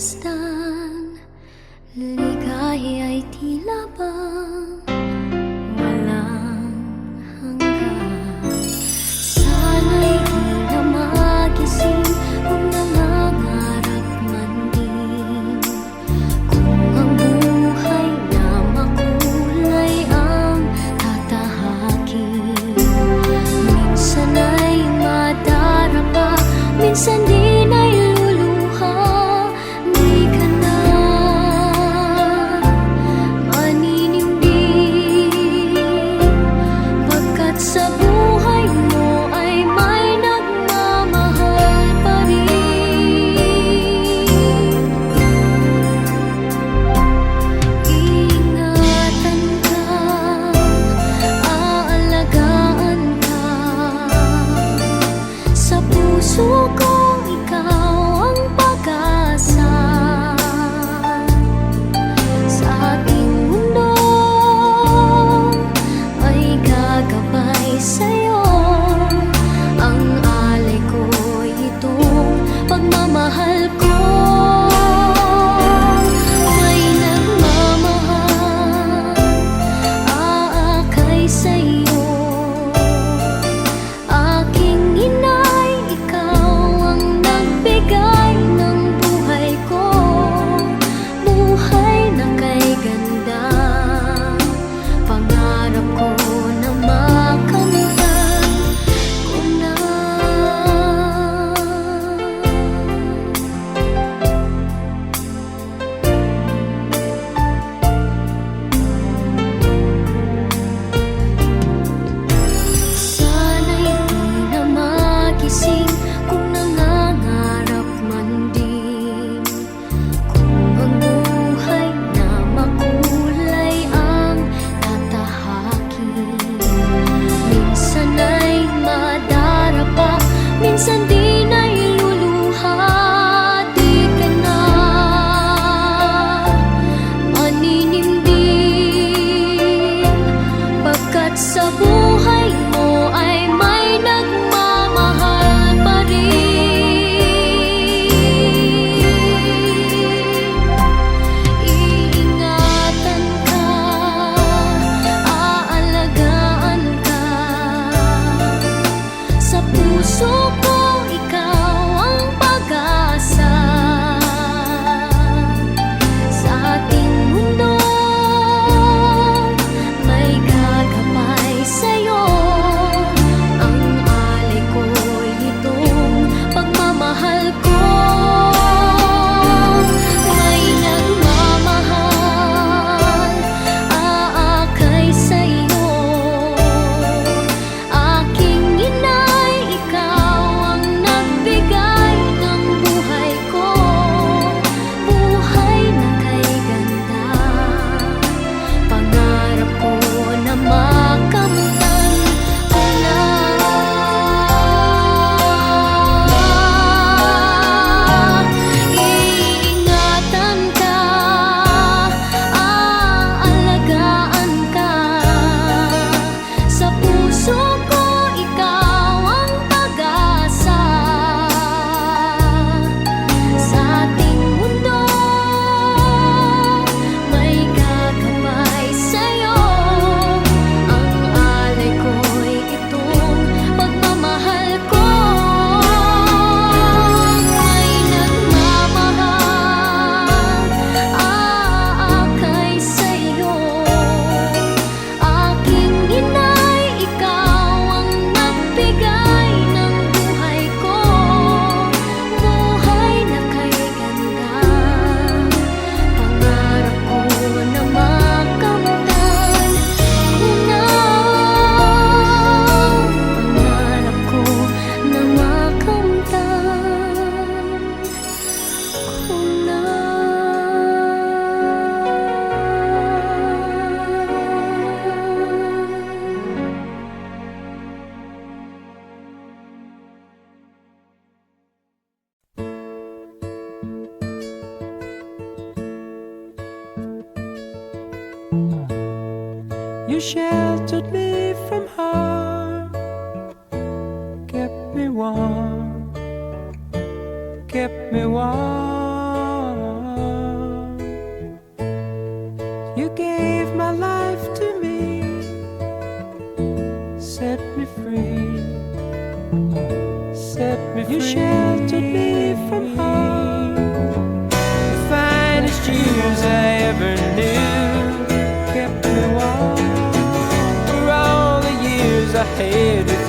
pagmasdan, ligaya'y tila bang walang hanggan. Sana'y di na magising kung nangangarap man din, kung ang buhay na makulay ang tatahakin. Minsan ay madarapa, minsan di na'y luluha. Di ka na maninindig, pagkat sa buhay mo ay may nagmamahal pa rin. Ingatan ka, aalagaan ka, sa puso ko ikaw ang pag-asa. Sa ating mundo ay gagabay sa'yo, ang alay ko'y itong pagmamahal ko. May nagmamahal, aakay sa'yo. Aking inay, ikaw ang nagbigay ng buhay ko, buhay na kay ganda. Pangarap ko na makamtan ko na. Sana'y di na magising kung nangangarap man din, kung ang buhay na makulay ang tatahakin. Minsan ay madarapa, minsan di na'y luluha. Di ka na maninindig, pagkat sa buhay mo ay may nagmamahal pa rin. Iingatan ka, aalagaan ka, sa puso ko ikaw ang pag-asa. Sa ating mundo may gagabay sa'yo, ang alay ko'y itong pagmamahal ko. May nagmamahal, aakay sa'yo. Aking inay, ikaw ang nagbigay ng buhay ko, buhay na kay ganda. Pangarap ko na makamtan ko na. Iingatan ka, aalagaan ka, sa puso ko ikaw ang pag-asa. Sa ating mundo may gagabay sa'yo, ang alay ko'y itong pagmamahal ko. May nagmamahal, aakay sa'yo. Aking inay, ikaw ang nagbigay ng buhay ko, buhay na kay ganda. Pangarap ko na makamtan ko na. Pangarap ko na makamtan ko na. You sheltered me from harm, kept me warm, kept me warm. hated